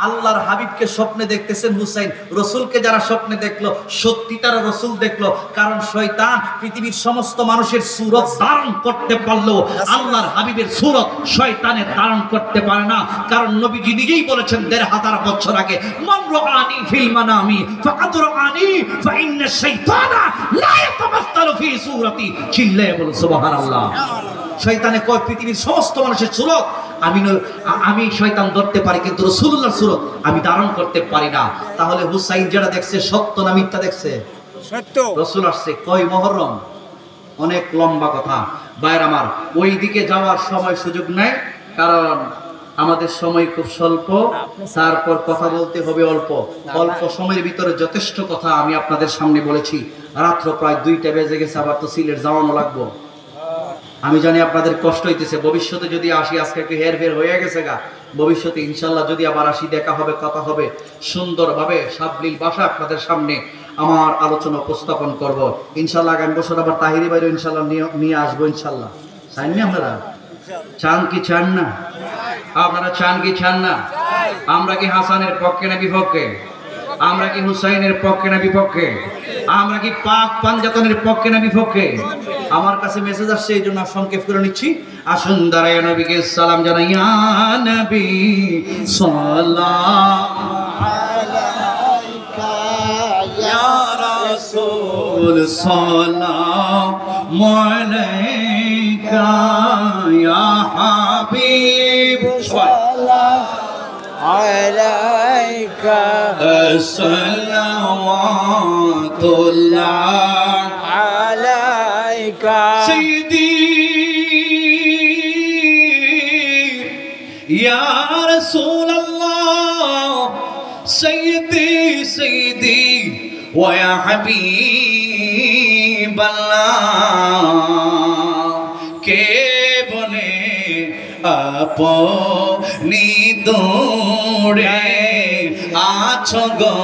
আল্লাহর হাবিবকে স্বপ্নে দেখতেছেন হুসাইন, রসুলকে যারা স্বপ্নে দেখলো সত্যি তারা রসুল দেখলো। কারণ শয়তান পৃথিবীর সমস্ত মানুষের সুরত ধারণ করতে পারলেও আল্লাহর হাবিবের সুরত শয়তানের ধারণ করতে পারে না। কারণ নবীজি নিজেই বলেছেন ১৫০০ বছর আগে, মান রাআনি ফিল মানামি ফাকাদ রাআনি ফা ইন্না শাইতানা লা ইয়াতামাসসালু ফি সূরাতি। চিল্লায়ে বলো সুবহানাল্লাহ। শয়তানে কয় পৃথিবীর সমস্ত মানুষের সুরত আমি শয়তান ধরতে পারি, কিন্তু রাসূলুল্লাহর সুরত আমি ধারণ করতে পারি না। তাহলে হুসাইন যেটা দেখছে সত্য না মিথ্যা দেখছে? সত্য। রাসূল আসছে কয় মুহররম, অনেক লম্বা কথা ভাইরা আমার, ওই দিকে যাওয়ার সময় সুযোগ নাই, কারণ আমাদের সময় খুব স্বল্প, তারপর কথা বলতে হবে অল্প। অল্প সময়ের ভিতরে যথেষ্ট কথা আমি আপনাদের সামনে বলেছি। রাত্র প্রায় 2টা বেজে গেছে, আবার তো সিলেট যাওয়ানো লাগবো। আমি জানি আপনাদের কষ্ট হইতেছে, ভবিষ্যতে যদি আসি, আজকে একটু হেরফের হয়ে গেছে গা, ভবিষ্যতে ইনশাল্লাহ যদি আবার আসি, দেখা হবে, কথা হবে, সুন্দরভাবে সাবলীল ভাষা আপনাদের সামনে আমার আলোচনা উপস্থাপন করব ইনশাল্লাহ। আগামী বছর আবার তাহিরি বাইরে ইনশাল্লাহ নিয়ে আসবো ইনশাল্লাহ। চান না আপনারা? চান কি চান না? আপনারা চান কি চান না? আমরা কি হাসানের পক্ষে না বিপক্ষে? আমরা কি হুসাইনের পক্ষে না বিপক্ষে? আমরা কি পাক পাঞ্জাতনের পক্ষে না বিপক্ষে? আমার কাছে মেসেজ আসছে, এই জন্য সংক্ষেপ করে নিচ্ছি। আসুন দাঁড়ায় নবীকে সালাম জানাই। ইয়া নবী সালাম আলাইকা, ইয়া রাসূল সালাম আলাইকা, ইয়া হাবিব সালাম আলাইকা, সালাওয়াতুল্লাহ আলাইকা সাইয়্যিদি ইয়া রাসূলুল্লাহ, সাইয়্যিদি সাইয়্যিদি ওয়া ইয়া হাবিবাল্লাহ। কে বলে আপনি দূরে আছো গো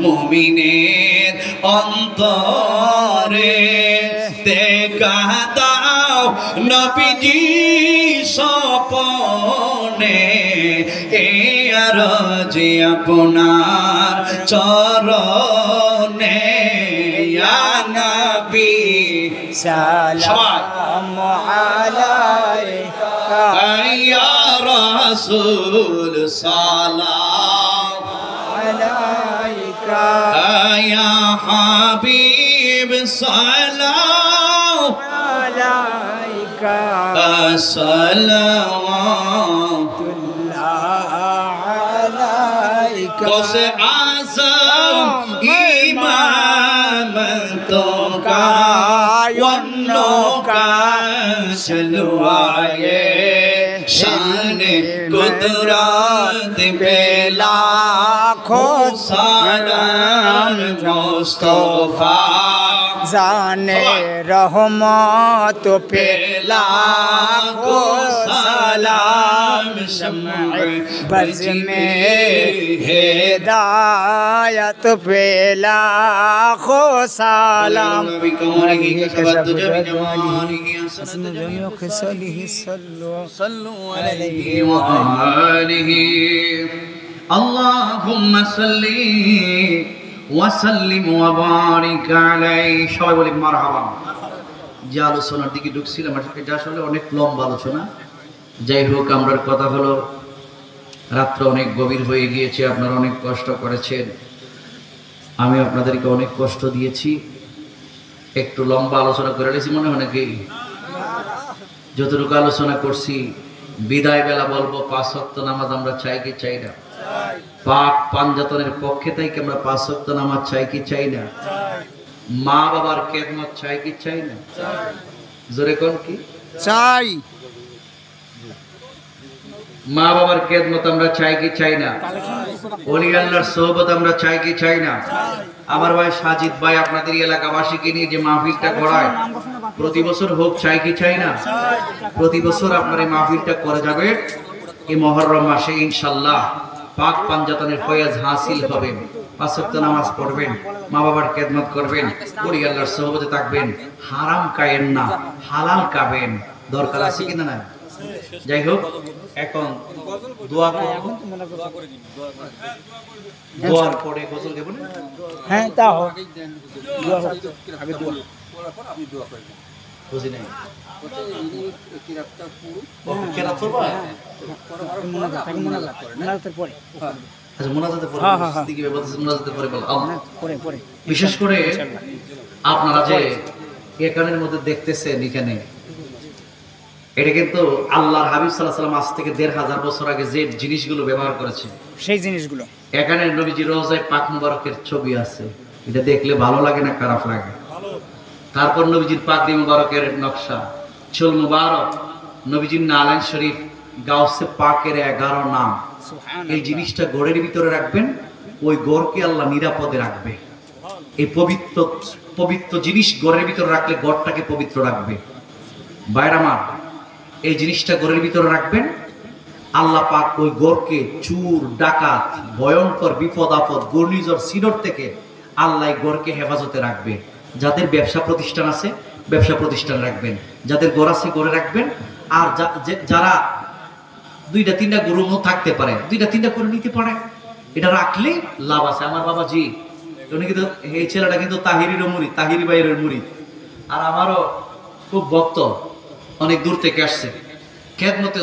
মুমিনের অন্তরে, দেখা দাও নবীজি স্বপনে, এ আরজি আপনার চরণে। ইয়া নবী সালাম আলাইকা, ইয়া রাসূল সালাম আলাইকা, ইয়া হাবিব সালাম আলাইকা, সালাওয়াতুল্লাহ আলাইকা। বসে আযম ইমাম তো কা ওয়ান্নো কা চলওয়ায়ে, শানে কুদরত পে লাখো সালাম মুস্তাফা, জানে রহমত পে লাখো সালাম, শমঈ বজ মে হিদায়ত পে লাখো সালাম। নবী কমরে কি সবাত জমি জমানি হাসান জমি খসলিহি সাল্লু আলাইহি ওয়া আলিহি। আল্লাহুম্মা সাল্লি ওয়া সাল্লিম ওয়া বারিক আলাইহি। সবাই বলি মারহাবা। যে আলোচনার দিকে ঢুকছিলাম এটা আসলে অনেক লম্বা আলোচনা। যাই হোক, আমরার কথা হলো রাত্র অনেক গভীর হয়ে গিয়েছে, আপনারা অনেক কষ্ট করেছেন, আমি আপনাদেরকে অনেক কষ্ট দিয়েছি, একটু লম্বা আলোচনা করে নিয়েছি মনে হয় নাকি? যতটুকু আলোচনা করছি বিদায় বেলা বলবো 5 ওয়াক্ত নামাজ আমরা চাই কি চাই না? পাক পাঞ্জাতনের পক্ষে থেকে আমরা 5 ওয়াক্ত নামাজ চাই কি চাই না? মা বাবার খেদমত চাই কি চাই না? জোরে কোন কি চাই? মা বাবার খেদমত আমরা চাই কি চাই না? ওলি আল্লাহর সোহবত আমরা চাই কি চাই না? আমার ভাই সাজিদ ভাই আপনাদের এলাকাবাসীকে নিয়ে যে মাহফিলটা করায় প্রতি বছর হোক, চাই কি চাই না? প্রতি বছর আপনার এই মাহফিলটা করে যাবে এই মুহররম মাসে ইনশাআল্লাহ। পাক পাঞ্জাতনের ফয়েজ হাসিল হবে, 5 ওয়াক্ত নামাজ পড়বেন, মা বাবার খেদমত করবেন, ওলি আল্লাহর সোহবতে থাকবেন, হারাম খায়েন না, হালাল খাবেন। দরকার আছে কিনা না? যাই হোক, এখন দোয়া করব, দোয়ার পরে গজল দেব না? হ্যাঁ তা হোক, দোয়া হোক, আগে দোয়া। বুঝি নাই কেরাত করবা? মোনাজাতের পরে। আচ্ছা, মোনাজাতে পরে হ্যাঁ, হ্যাঁ, হ্যাঁ। সিদ্দিকী ভাই বলতেছে মোনাজাতে পরে বলো। পরে পরে বিশেষ করে আপনারা যে এখানের মধ্যে দেখতেছেন, এখানে এটা কিন্তু আল্লাহর হাবিব সাল্লাল্লাহু আলাইহি ওয়াসাল্লাম আজ থেকে ১৫০০ বছর আগে যে জিনিসগুলো ব্যবহার করেছে, সেই জিনিসগুলো এখানে নবীজি রওজায় পাক মুবারকের ছবি আছে। এটা দেখলে ভালো লাগে না খারাপ লাগে? তারপর নবীজির পাগড়ি মুবারকের নকশা, চুল মুবারক, নবীজির নালাইন শরীফ, গাউসে পাকের 11 নাম। এই জিনিসটা ঘরের ভিতরে রাখবেন, ওই ঘরকে আল্লাহ নিরাপদে রাখবে। এই পবিত্র পবিত্র জিনিস ঘরের ভিতরে রাখলে ঘরটাকে পবিত্র রাখবে। বাইরামার, এই জিনিসটা ঘরের ভিতরে রাখবেন, আল্লাহ পাক ওই ঘরকে চুর, ডাকাত, ভয়ঙ্কর বিপদ আপদ, ঘূর্ণিঝড়, সিডর থেকে আল্লাহ এই ঘরকে হেফাজতে রাখবে। যাদের ব্যবসা প্রতিষ্ঠান আছে ব্যবসা প্রতিষ্ঠান রাখবেন, যাদের ঘর আছে ঘরে রাখবেন। আর যারা 2-3টা গরুও থাকতে পারে, 2-3টা করে নিতে পারে, এটা রাখলেই লাভ আছে। আমার বাবাজি উনি কিন্তু, এই ছেলেটা কিন্তু তাহিরিরও মুরিদ, তাহিরি ভাইয়ের মুরিদ, আর আমারও খুব ভক্ত, অনেক দূর থেকে আসছে খেদমতে,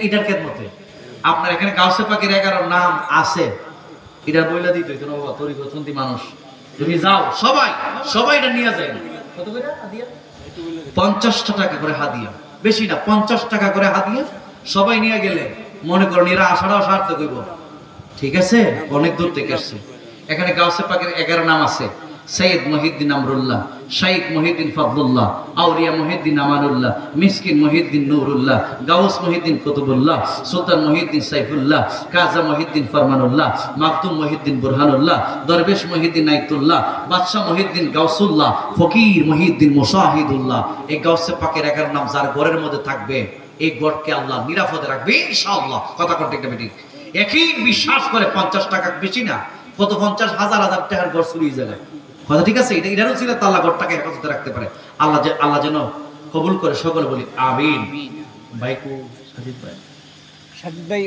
এটার খেদমতে। আপনার এখানে গাউসে পাকের 11 নাম আছে, এটার বইলা দিত বাবা, তরিকতন্তি মানুষ, তুমি যাও সবাই সবাই এটা নিয়ে যায়। কত করে হাদিয়া? 50 টাকা করে হাদিয়া, বেশি না, 50 টাকা করে হাদিয়া। সবাই নিয়ে গেলে মনে করেন এরা আসাটাও সার্থক হইব। ঠিক আছে, অনেক দূর থেকে আসছে। এখানে গাউসে পাকের 11 নাম আছে। সৈয়দ মহিউদ্দিন আমরুল্লাহ, শাইখ মহিউদ্দিন ফজলুল্লাহ, আউলিয়া মহিউদ্দিন আমানুল্লাহ, মিসকিন মহিউদ্দিন নূরুল্লাহ, গাউস মহিউদ্দিন কুতুবুল্লাহ, সুলতান মহিউদ্দিন সাইফুল্লাহ, কাজা মহিউদ্দিন ফরমানুল্লাহ, মাকতুম মহিউদ্দিন বুরহানুল্লাহ, দরবেশ মহিউদ্দিন আইতুল্লাহ, বাদশাহ মহিউদ্দিন গাউসুল্লাহ, ফকির মহিউদ্দিন মুশাহিদুল্লাহ। এই গাউসে পাকের 11 নাম যার ঘরের মধ্যে থাকবে, এই ঘরকে আল্লাহ নিরাপদে রাখবে ইনশাআল্লাহ। কথা কন্টেক্টটা বেটি একই বিশ্বাস করে 50 টাকা বেশি না, কত 50,000 টাকার ঘর চুরি হয়ে যায়। কথা ঠিক আছে, এটারও ছিল আল্লাহ ঘরটাকে হেফাজতে রাখতে পারে। আল্লাহ যেন কবুল করে, সকলে বলি আমিন। ভাইকু সাজিদ ভাই, সাজিদ ভাই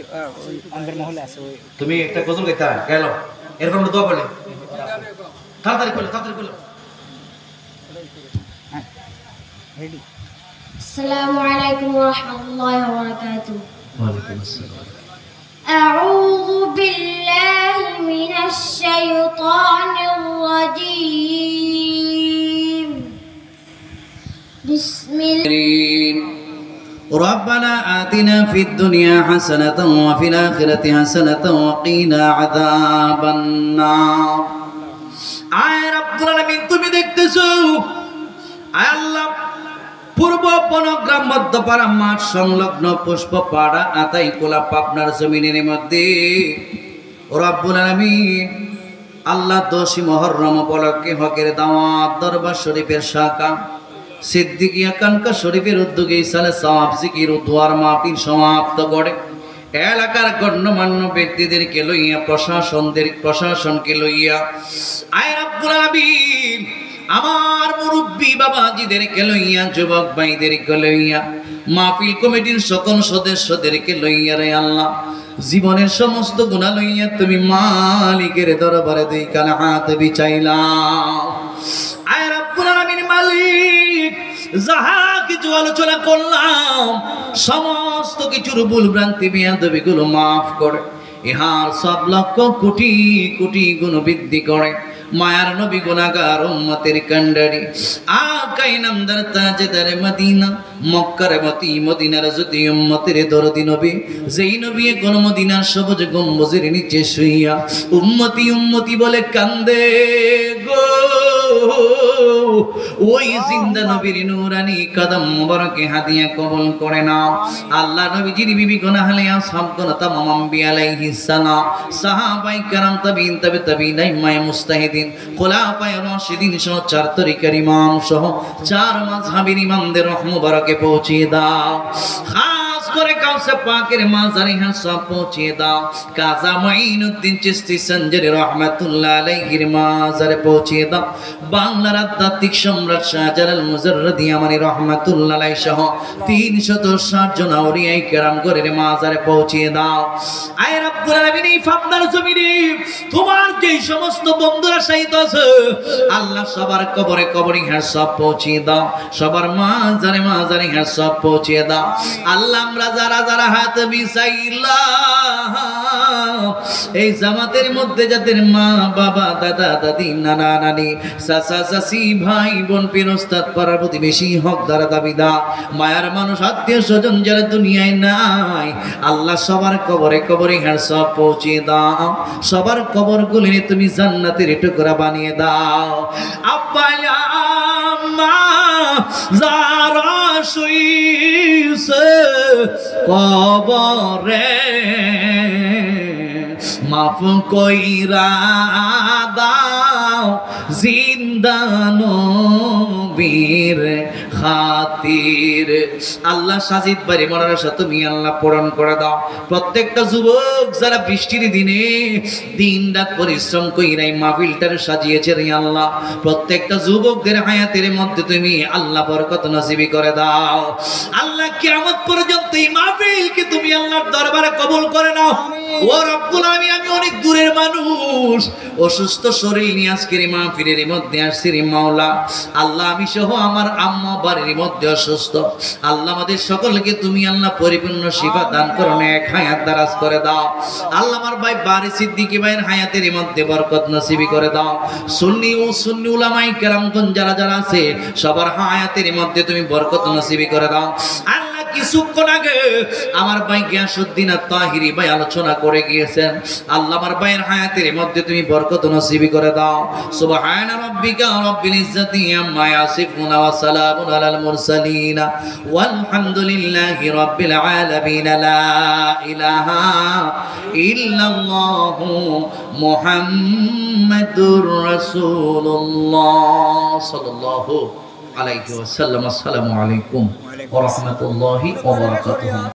ওই আন্দার মহলে আছে। ওই তুমি একটা গজল গাইতা গেল, এরকম দোয়া করলে তাড়াতাড়ি করলে, তাড়াতাড়ি করলে। হ্যাঁ রেডি। আসসালামু আলাইকুম ওয়া রাহমাতুল্লাহি ওয়া বারাকাতুহু। ওয়া আলাইকুম আসসালাম। أعوذ بالله من الشيطان الرجيم. بسم الله. ربنا آتنا في الدنيا حسنة وفي الآخرة حسنة وقنا عذاب النار. আয় রব্বুল আলামিন, তুমি দেখতেছো আয় আল্লাহ, পূর্ব বনগ্রাম মধ্যপাড়া মাঠ সংলগ্ন পুষ্প পাড়া আতাইকুলা পাবনার জমিনের মধ্যে রব্বুল আলামিন আল্লাহ 10 মুহররম উপলক্ষে হকের দাওয়াত দরবার শরীফের শাখা সিদ্দিকিয়া কানকা শরীফের উদ্যোগে ইসালে সওয়াব জিকির ও দোয়ার মাহফিল সমাপ্ত করে এলাকার গণ্যমান্য ব্যক্তিদেরকে লইয়া, প্রশাসনকে লইয়া, আয় রব্বুল আলামিন আমার মুরব্বী বাবাজিদেরকে লইয়া, যুবক ভাইদেরকে লইয়া, মাহফিল কমিটির সকল সদস্যদেরকে লইয়া রে আল্লাহ, জীবনের সমস্ত গুনাহ লইয়া তুমি মালিকের দরবারে 2 কান হাত বিছাইলাম। আয় রব্বুল আলামিন মালিক, যাহা কিছু আলোচনা করলাম সমস্ত কিছুর ভুল ভ্রান্তি বেয়াদবিগুলো মাফ করে, ইহার সব লক্ষ কোটি কোটি গুণ বৃদ্ধি করে। মায়ার নবী গুনাহগার উম্মতের কান্ডারি আকাই নামদার তাজদার মদিনা, মক্কার মতি মদিনার যদি উম্মতের দরদি নবী, যেই নবী কোন মদিনার সবুজ গম্বুজের নিচে শুইয়া উম্মতি উম্মতি বলে কান্দে গো, ওই জিন্দা নবীর নূরানি কদম মুবারকে হাদিয়া কবুল করে নাও। আল্লাহ নবীজির বিবি গুনাহলে আসহাব গুনাহ তামাম আম্বিয়া আলাইহিস সালাম, সাহাবায়ে কেরাম, তাবিঈন, তাবিঈন, ইমায়ে মুস্তাহিদিন, খোলাফায়ে রাশিদিন সহ 4 তরিকার ইমাম সহ 4 মাযহাবের ইমামদের রহ মুবারকে পৌঁছে দাও। খাস করে কাউসে পাকের মাজারে হাসব পৌঁছে দাও কাজা মুঈনুদ্দিন চিশতি সঞ্জরি রাহমাতুল্লাহ আলাইহির মাজারে পৌঁছে দাও বাংলার আধ্যাত্মিক সম্রাট শাহজালাল মুজাররদি আমানি রাহমাতুল্লাহ আলাইহি সহ 360 জন আউলিয়ায়ে কেরাম গরের মাজারে পৌঁছে দাও আয় রব্বুল আলামিন এই ফাবনার জমিনে তোমার যে সমস্ত বন্ধুরা শহীদ আছে আল্লাহ সবার কবরে কবরে হাসব পৌঁছে দাও সবার মাজারে মাজারে হাসব পৌঁছে দাও আল্লাহ আমরা যারা যারা হাত বিছাইলাম এই জামাতের মধ্যে যাদের মা বাবা দাদা দাদি নানা নানি চাচা চাচি ভাই বোন পীর ওস্তাদ পাড়ার প্রতিবেশী হকদার দাবিদা মায়ার মানুষ আত্মীয় স্বজন যারা দুনিয়ায় নাই আল্লাহ সবার কবরে কবরে হাসব পৌঁছে দাও সবার কবর গুলি তুমি জান্নাতের টুকরা বানিয়ে দাও আব্বা আম্মা যারা শুইছে কবরে মাফ কইরা দাও জিন্দা নবীর খাতির আল্লাহ সাজিদ বাড়ি মনারসা তুমি আল্লাহ পূরণ করে দাও প্রত্যেকটা যুবক যারা বৃষ্টির দিনে দিন রাত পরিশ্রম কইরাই মাহফিলটার সাজিয়েছে রে আল্লাহ প্রত্যেকটা যুবকদের হায়াতের মধ্যে তুমি আল্লাহ বরকত নসিবি করে দাও আল্লাহ কিয়ামত পর্যন্ত এই মাহফিলকে তুমি আল্লাহর দরবারে কবুল করে নাও ও রব্বুল আলামিন আমি অনেক দূরের মানুষ অসুস্থ শরীর নিয়ে আজকের এই মাহফিলের মধ্যে আসছি রে মাওলা আল্লাহ আমি সহ আমার আম্মা বাড়ির মধ্যে অসুস্থ আল্লাহ আমাদের সকলকে তুমি আল্লাহ পরিপূর্ণ শিফা দান করো এক হায়াত দারাজ করে দাও আল্লাহ আমার ভাই বারি সিদ্দিকী ভাইয়ের হায়াতের মধ্যে বরকত নসিবি করে দাও সুন্নি উলামায়ে কেরামগণ যারা যারা আছে সবার হায়াতের মধ্যে তুমি বরকত নসিবি করে দাও আল্লাহ কিছুক্ষণ আগে আমার ভাই গিয়াসউদ্দিন আত-তাহিরি ভাই আলোচনা করে গিয়েছেন আল্লাহ আমার ভাইয়ের হায়াতের মধ্যে তুমি বরকত নসিবি করে দাও সুবহান রাব্বিকা রাব্বিল ইজ্জাতি আম্মা ইয়াসিফুন ওয়া সালামুন আলাল মুরসালিন ওয়ালহামদুলিল্লাহি রাব্বিল আলামিন লা ইলাহা ইল্লাল্লাহু মুহাম্মাদুর রাসূলুল্লাহ সাল্লাল্লাহু আলাইহি ওয়াসাল্লাম আসসালামু আলাইকুম ওয়া রাহমাতুল্লাহি ওয়া বারাকাতুহু